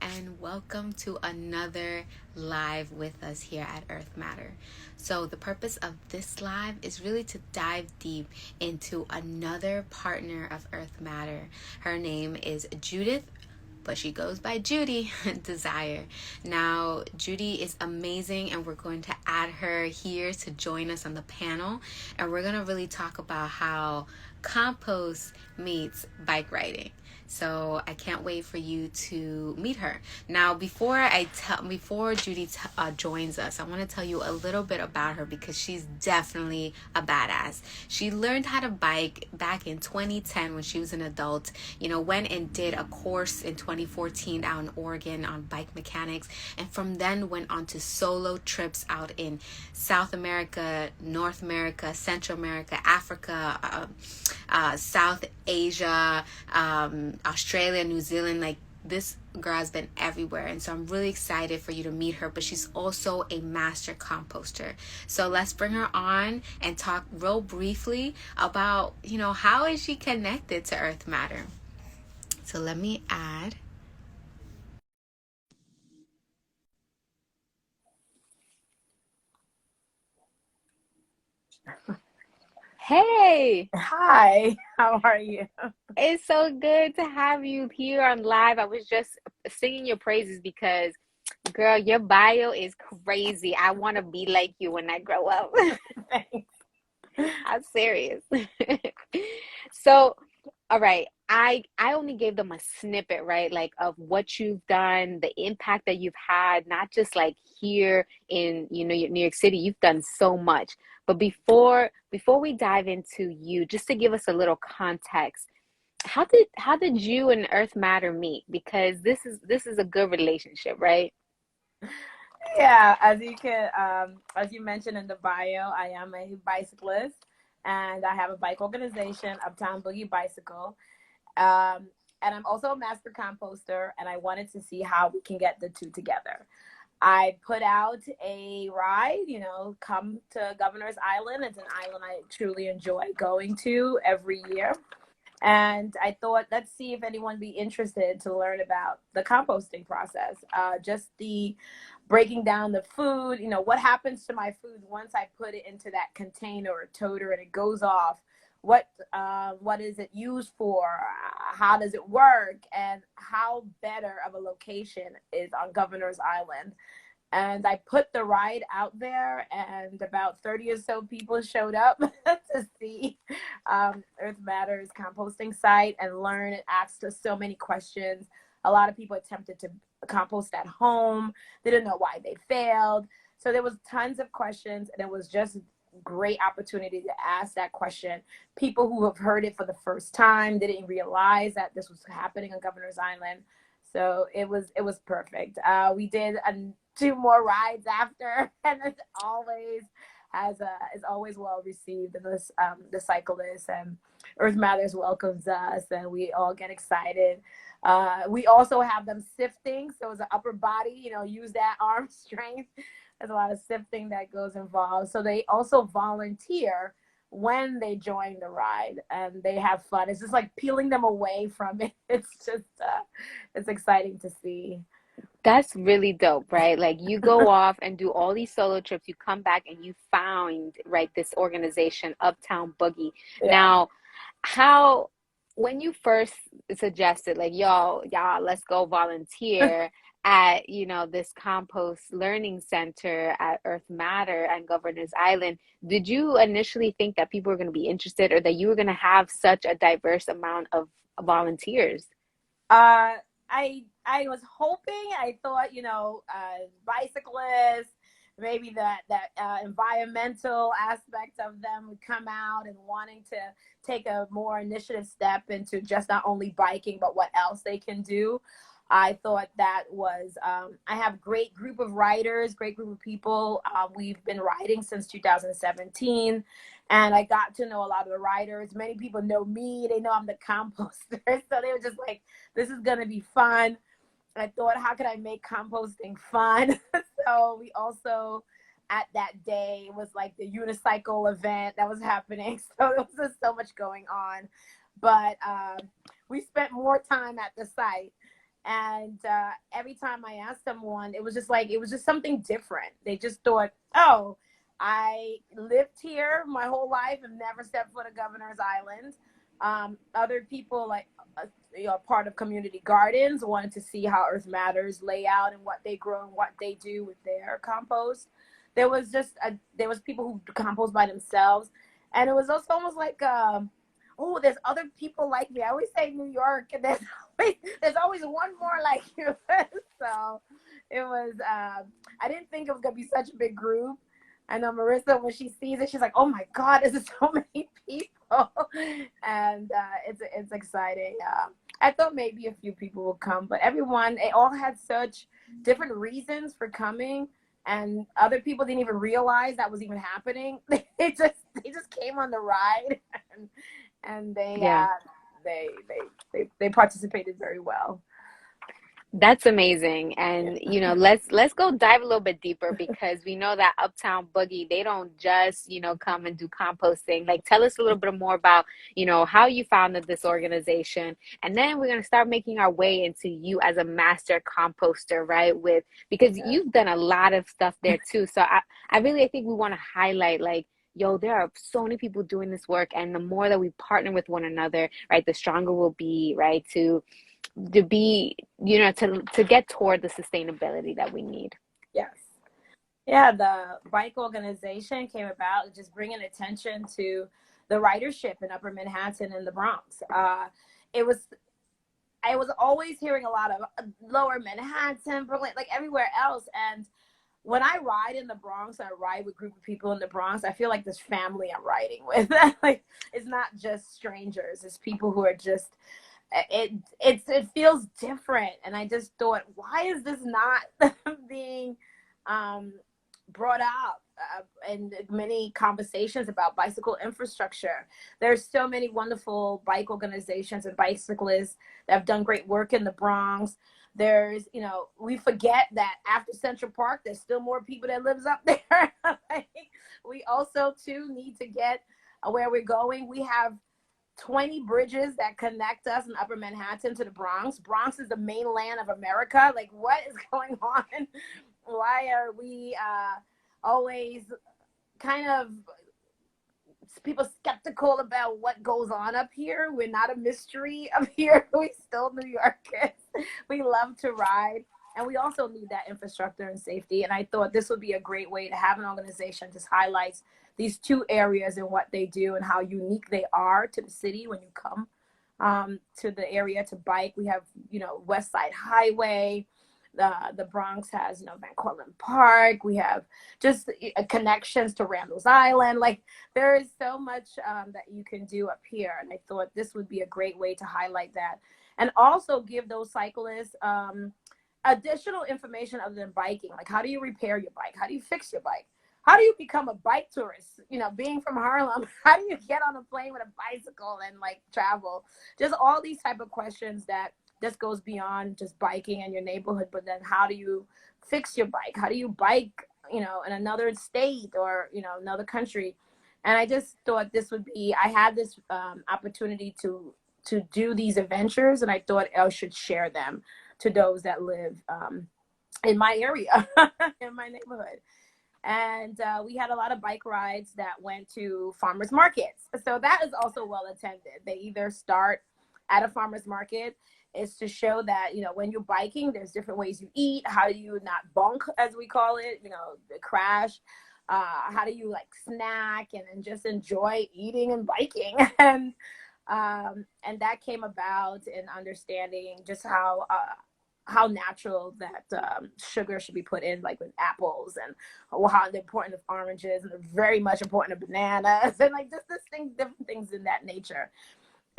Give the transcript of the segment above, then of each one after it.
and welcome to another live with us here at Earth Matter. So, the purpose of this live is really to dive deep into another partner of Earth Matter. Her name is Judith, but she goes by Judi Desire. Now, Judi is amazing, and we're going to add her here to join us on the panel. And we're going to really talk about how compost meets bike riding. So I can't wait for you to meet her. Now, before Judi joins us, I want to tell you a little bit about her because she's definitely a badass. She learned how to bike back in 2010 when she was an adult. Went and did a course in 2014 out in Oregon on bike mechanics, and from then went on to solo trips out in South America, North America, Central America, Africa, South Asia, Australia, New Zealand. Like, this girl has been everywhere, and so I'm really excited for you to meet her. But she's also a master composter. So let's bring her on and talk real briefly about how is she connected to Earth Matter. So let me add. Hey, Hi, how are you? it's so good to have you here on live. I was just singing your praises because, girl, your bio is crazy. I want to be like you when I grow up. Thanks. I'm serious. So, all right, I only gave them a snippet, right? Like, of what you've done, the impact that you've had, not just like here in, New York City. You've done so much. But before we dive into you, just to give us a little context, how did you and Earth Matter meet? Because this is a good relationship, right? Yeah, as you mentioned in the bio, I am a bicyclist and I have a bike organization, Uptown Boogie Bicycle. Um, and I'm also a master composter, and I wanted to see how we can get the two together. I put out a ride, come to Governor's Island. It's an island I truly enjoy going to every year. And I thought, let's see if anyone would be interested to learn about the composting process. Just the breaking down the food, what happens to my food once I put it into that container or toter and it goes off. What is it used for? How does it work? And how better of a location is on Governor's Island? And I put the ride out there, and about 30 or so people showed up to see Earth Matters composting site and learn and asked us so many questions. A lot of people attempted to compost at home. They didn't know why they failed. So there was tons of questions, and it was just great opportunity to ask that question. People who have heard it for the first time didn't realize that this was happening on Governor's Island. So it was perfect. We did two more rides after, and it's always is always well received. And the cyclists and Earth Matters welcomes us, and we all get excited. We also have them sifting, so it's an upper body. Use that arm strength. There's a lot of sifting that goes involved. So they also volunteer when they join the ride, and they have fun. It's just like peeling them away from it. It's just it's exciting to see. That's really dope, right? Like, you go off and do all these solo trips, you come back and you found, right, this organization, Uptown Boogie. Yeah. Now, how when you first suggested, like, y'all, let's go volunteer at, this compost learning center at Earth Matter and Governor's Island, did you initially think that people were going to be interested, or that you were going to have such a diverse amount of volunteers? I was hoping. I thought, bicyclists, maybe that environmental aspect of them would come out and wanting to take a more initiative step into just not only biking but what else they can do. I thought that was. I have great group of riders, great group of people. We've been riding since 2017. And I got to know a lot of the riders. Many people know me. They know I'm the composter. So they were just like, this is going to be fun. I thought, how could I make composting fun? So we also, at that day, was like the unicycle event that was happening. So there was just so much going on. But we spent more time at the site, And every time I asked someone, it was just like, it was just something different. They just thought, oh, I lived here my whole life and never stepped foot of Governor's Island. Other people, like, part of community gardens, wanted to see how Earth Matters lay out and what they grow and what they do with their compost. There was people who compost by themselves, and it was also almost like, oh, there's other people like me. I always say New York, and there's always one more like you. So it was, I didn't think it was going to be such a big group. I know Marissa, when she sees it, she's like, oh my God, this is so many people. And it's exciting. I thought maybe a few people would come, but they all had such different reasons for coming. And other people didn't even realize that was even happening. They just came on the ride, and they participated very well. That's amazing. And let's go dive a little bit deeper, because we know that Uptown Boogie, they don't just, come and do composting. Like, tell us a little bit more about, how you founded this organization. And then we're going to start making our way into you as a master composter, right? Because you've done a lot of stuff there too. So I think we want to highlight, like, yo, there are so many people doing this work, and the more that we partner with one another, right, the stronger we'll be, right, to be, to get toward the sustainability that we need. Yes. Yeah, the bike organization came about just bringing attention to the ridership in Upper Manhattan and the Bronx. I was always hearing a lot of Lower Manhattan, Brooklyn, like everywhere else. And when I ride in the Bronx, I ride with a group of people in the Bronx, I feel like this family I'm riding with. Like, it's not just strangers. It's people who are just, it feels different. And I just thought, why is this not being brought up in many conversations about bicycle infrastructure? There's so many wonderful bike organizations and bicyclists that have done great work in the Bronx. There's, we forget that after Central Park, there's still more people that lives up there. Like, we also too need to get where we're going. We have 20 bridges that connect us in Upper Manhattan to the Bronx. Bronx is the mainland of America. Like, what is going on? Why are we always kind of people skeptical about what goes on up here? We're not a mystery up here. We still New Yorkers. We love to ride. And we also need that infrastructure and safety. And I thought this would be a great way to have an organization just highlights these two areas and what they do and how unique they are to the city when you come to the area to bike. We have, West Side Highway. The Bronx has, Van Cortlandt Park. We have just connections to Randall's Island. Like, there is so much that you can do up here. And I thought this would be a great way to highlight that. And also give those cyclists additional information other than biking. Like, how do you repair your bike? How do you fix your bike? How do you become a bike tourist? Being from Harlem, how do you get on a plane with a bicycle and like travel? Just all these type of questions that just goes beyond just biking in your neighborhood. But then how do you fix your bike? How do you bike, in another state or, another country? And I just thought this would be, I had this opportunity to do these adventures, and I thought I should share them to those that live in my area, in my neighborhood. And we had a lot of bike rides that went to farmers markets. So that is also well attended. They either start at a farmer's market. It's to show that, when you're biking, there's different ways you eat. How do you not bunk, as we call it, crash? How do you like snack and just enjoy eating and biking? And that came about in understanding just how natural that sugar should be put in, like with apples, and how the importance of oranges, and very much important of bananas, and like just different things in that nature.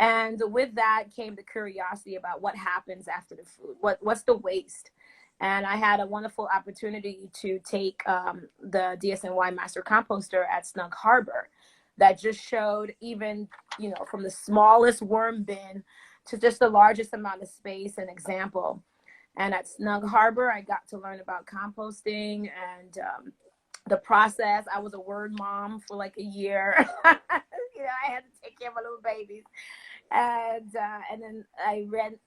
And with that came the curiosity about what happens after the food. What's the waste? And I had a wonderful opportunity to take the DSNY Master Composter at Snug Harbor that just showed even, from the smallest worm bin to just the largest amount of space, an example. And at Snug Harbor, I got to learn about composting and the process. I was a word mom for like a year. I had to take care of my little babies. And then I read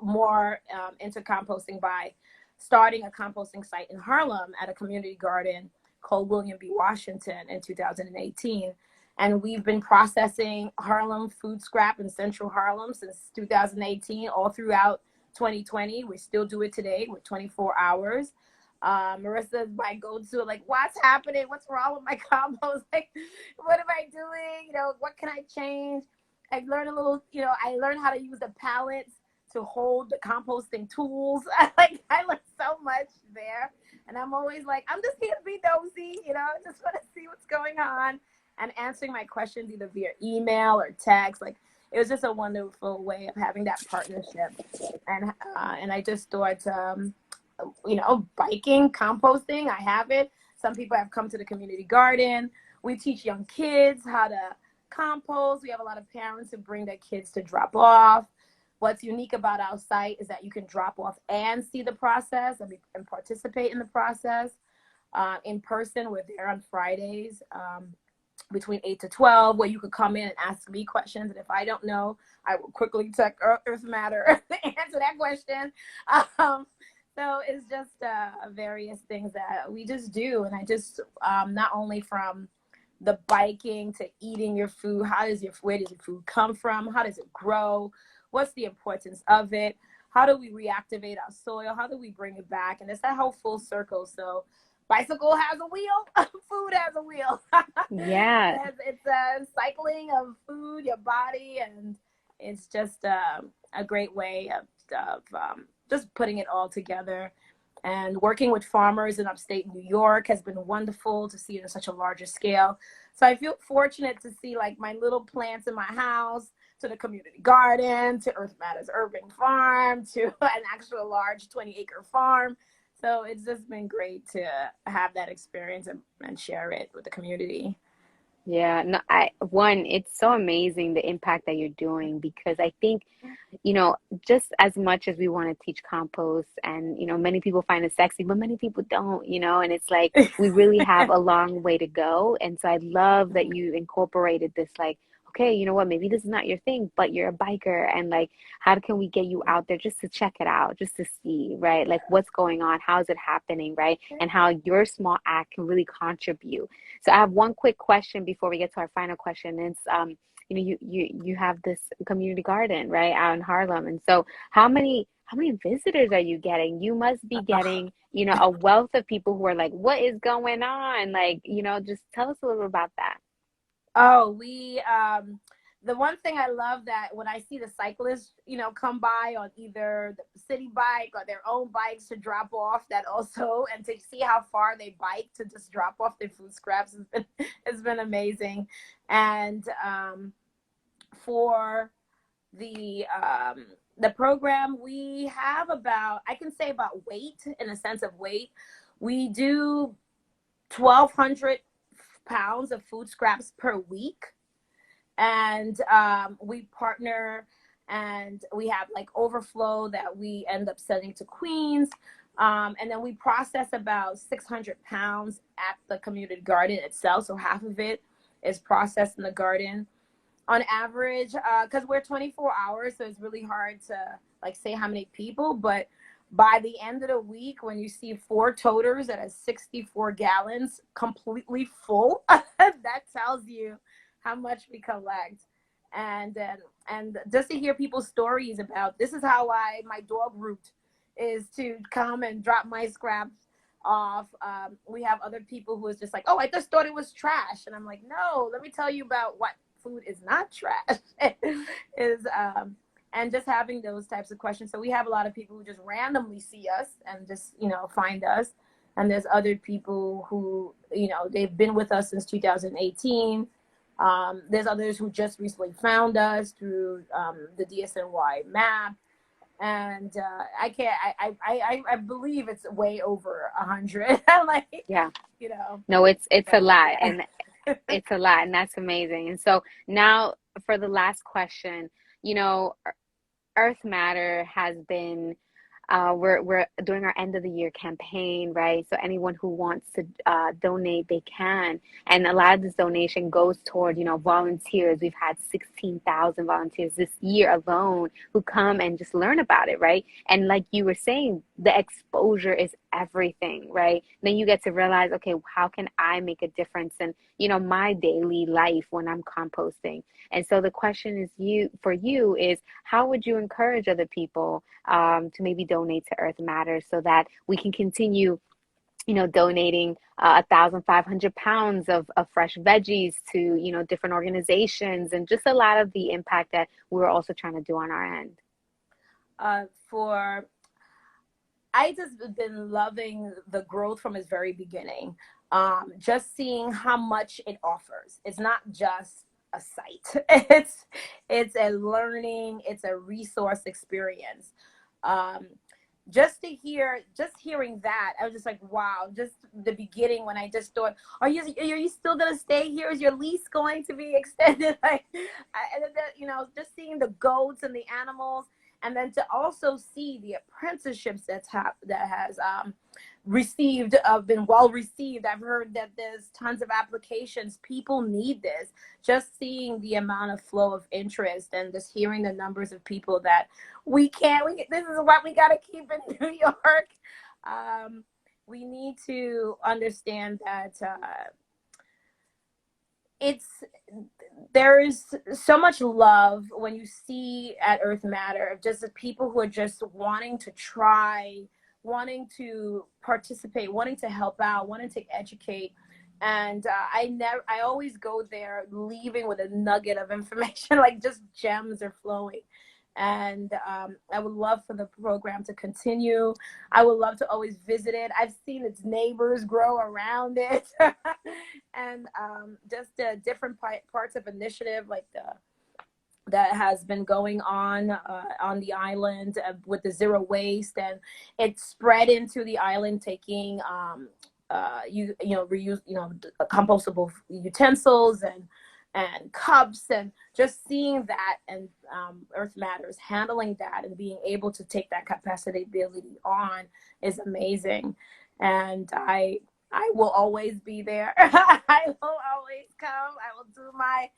more into composting by starting a composting site in Harlem at a community garden called William B. Washington in 2018. And we've been processing Harlem food scrap in Central Harlem since 2018, all throughout 2020. We still do it today with 24 hours. Marissa is my go-to, like, what's happening? What's wrong with my compost? Like, what am I doing? You know, what can I change? I learned a little, you know, I learned how to use the pallets to hold the composting tools. I learned so much there. And I'm always like, I'm just here to be nosy, you know, just want to see what's going on and answering my questions either via email or text. Like, it was just a wonderful way of having that partnership. And I just thought, you know, biking, composting, I have it. Some people have come to the community garden. We teach young kids how to compost. We have a lot of parents who bring their kids to drop off. What's unique about our site is that you can drop off and see the process and participate in the process in person. We're there on Fridays between 8 to 12, where you could come in and ask me questions. And if I don't know, I will quickly check Earth Matter to answer that question. So it's just various things that we just do. And I just, not only from the biking to eating your food, where does your food come from? How does it grow? What's the importance of it? How do we reactivate our soil? How do we bring it back? And it's that whole full circle. So bicycle has a wheel, food has a wheel. Yeah. It's a cycling of food, your body, and it's just a great way of just putting it all together. And working with farmers in upstate New York has been wonderful to see it on such a larger scale. So I feel fortunate to see, like, my little plants in my house, to the community garden, to Earth Matters Urban Farm, to an actual large 20-acre farm. So it's just been great to have that experience and share it with the community. Yeah, no, it's so amazing the impact that you're doing, because I think, you know, just as much as we want to teach compost, and, you know, many people find it sexy, but many people don't, you know, and it's like, we really have a long way to go. And so I love that you incorporated this, like, okay, you know what, maybe this is not your thing, but you're a biker, and like, how can we get you out there just to check it out, just to see, right? Like, what's going on, how is it happening, right? And how your small act can really contribute. So I have one quick question before we get to our final question. It's you know, you have this community garden, right, out in Harlem. And so how many visitors are you getting? You must be getting, you know, a wealth of people who are like, what is going on? Like, you know, just tell us a little about that. Oh, the one thing I love, that when I see the cyclists, you know, come by on either the city bike or their own bikes to drop off, that also, and to see how far they bike to just drop off their food scraps has been amazing. And for the program, we have about, I can say, about weight, in a sense of weight, we do 1,200 pounds of food scraps per week. And we partner, and we have like overflow that we end up sending to Queens. And then we process about 600 pounds at the community garden itself. So half of it is processed in the garden on average, because we're 24 hours. So it's really hard to like say how many people, but by the end of the week, when you see 4 toters that are 64 gallons completely full, that tells you how much we collect. And just to hear people's stories about, this is how my dog route is to come and drop my scraps off. We have other people who is just like, oh, I just thought it was trash. And I'm like, no, let me tell you about what food is not trash. is And just having those types of questions. So we have a lot of people who just randomly see us and just, you know, find us. And there's other people who, you know, they've been with us since 2018. There's others who just recently found us through the DSNY map. And I believe it's way over 100. Like, Yeah. you know. No, it's a lot, and it's a lot, and that's amazing. And so now for the last question, you know, Earth Matter has been we're doing our end of the year campaign, right? So anyone who wants to donate, they can. And a lot of this donation goes toward, volunteers. We've had 16,000 volunteers this year alone who come and just learn about it, right? And like you were saying, the exposure is everything, right? Then you get to realize, okay, how can I make a difference in, my daily life when I'm composting? And so the question is how would you encourage other people to maybe donate to Earth Matters so that we can continue, donating 1,500 pounds of fresh veggies to, different organizations, and just a lot of the impact that we're also trying to do on our end? I just been loving the growth from its very beginning. Just seeing how much it offers. It's not just a site. It's a learning, it's a resource experience. Just hearing that, I was just like, wow, just the beginning when I just thought, are you still going to stay here? Is your lease going to be extended? Just seeing the goats and the animals, and then to also see the apprenticeships that has been well received. I've heard that there's tons of applications. People need this. Just seeing the amount of flow of interest and just hearing the numbers of people that this is what we got to keep in New York. We need to understand that there is so much love when you see at Earth Matter of just the people who are just wanting to try, wanting to participate, wanting to help out, wanting to educate. And I always go there leaving with a nugget of information, like just gems are flowing. And I would love for the program to continue. I would love to always visit it. I've seen its neighbors grow around it. And just the different parts of initiative that has been going on the island with the zero waste, and it spread into the island, taking reuse compostable utensils and cups, and just seeing that, and Earth Matters handling that and being able to take that capacity ability on is amazing. And I will always be there. I will always come. I will do my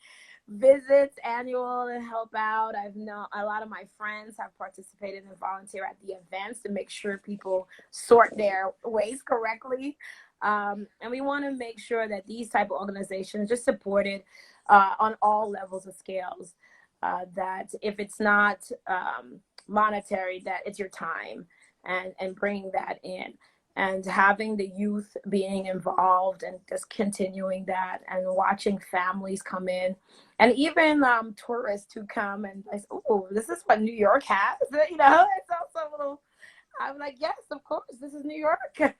visits annual and help out. I've known a lot of my friends have participated and volunteer at the events to make sure people sort their waste correctly. And we want to make sure that these type of organizations just supported on all levels of scales, that if it's not monetary, that it's your time, and bringing that in, and having the youth being involved, and just continuing that, and watching families come in, and even tourists who come and like, oh, this is what New York has. It's also a little, I'm like, yes, of course, this is New York.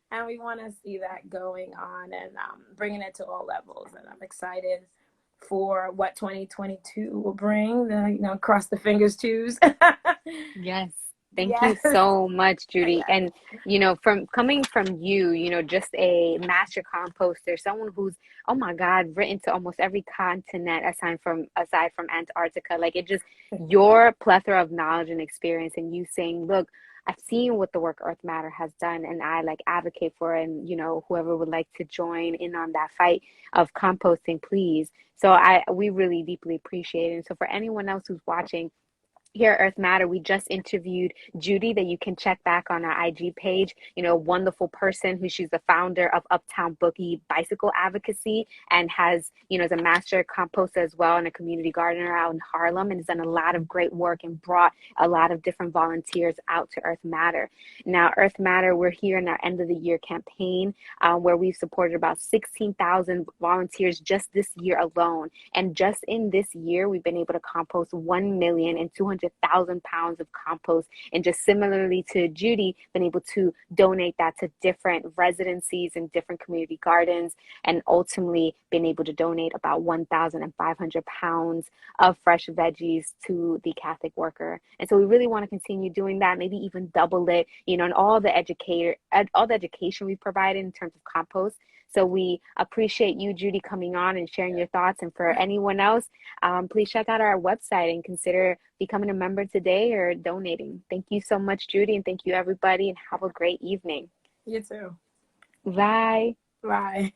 And we want to see that going on, and bringing it to all levels. And I'm excited for what 2022 will bring. Cross the fingers, twos. Yes. Thank you so much, Judi. And, from coming from you, just a master composter, someone who's, oh my God, written to almost every continent aside from Antarctica, like your plethora of knowledge and experience, and you saying, look, I've seen what the work Earth Matter has done, and I advocate for it. And, whoever would like to join in on that fight of composting, please. So we really deeply appreciate it. And so for anyone else who's watching, here at Earth Matter, we just interviewed Judi, that you can check back on our IG page. Wonderful person she's the founder of Uptown Boogie Bicycle Advocacy, and has, is a master composter as well, and a community gardener out in Harlem, and has done a lot of great work and brought a lot of different volunteers out to Earth Matter. Now, Earth Matter, we're here in our end of the year campaign, where we've supported about 16,000 volunteers just this year alone. And just in this year, we've been able to compost 1,200,000 pounds of compost, and just similarly to Judi, been able to donate that to different residencies and different community gardens, and ultimately been able to donate about 1,500 pounds of fresh veggies to the Catholic worker. And so we really want to continue doing that, maybe even double it, and all the education we provided in terms of compost. So we appreciate you, Judi, coming on and sharing your thoughts. And for anyone else, please check out our website and consider becoming a member today or donating. Thank you so much, Judi, and thank you, everybody, and have a great evening. You too. Bye. Bye.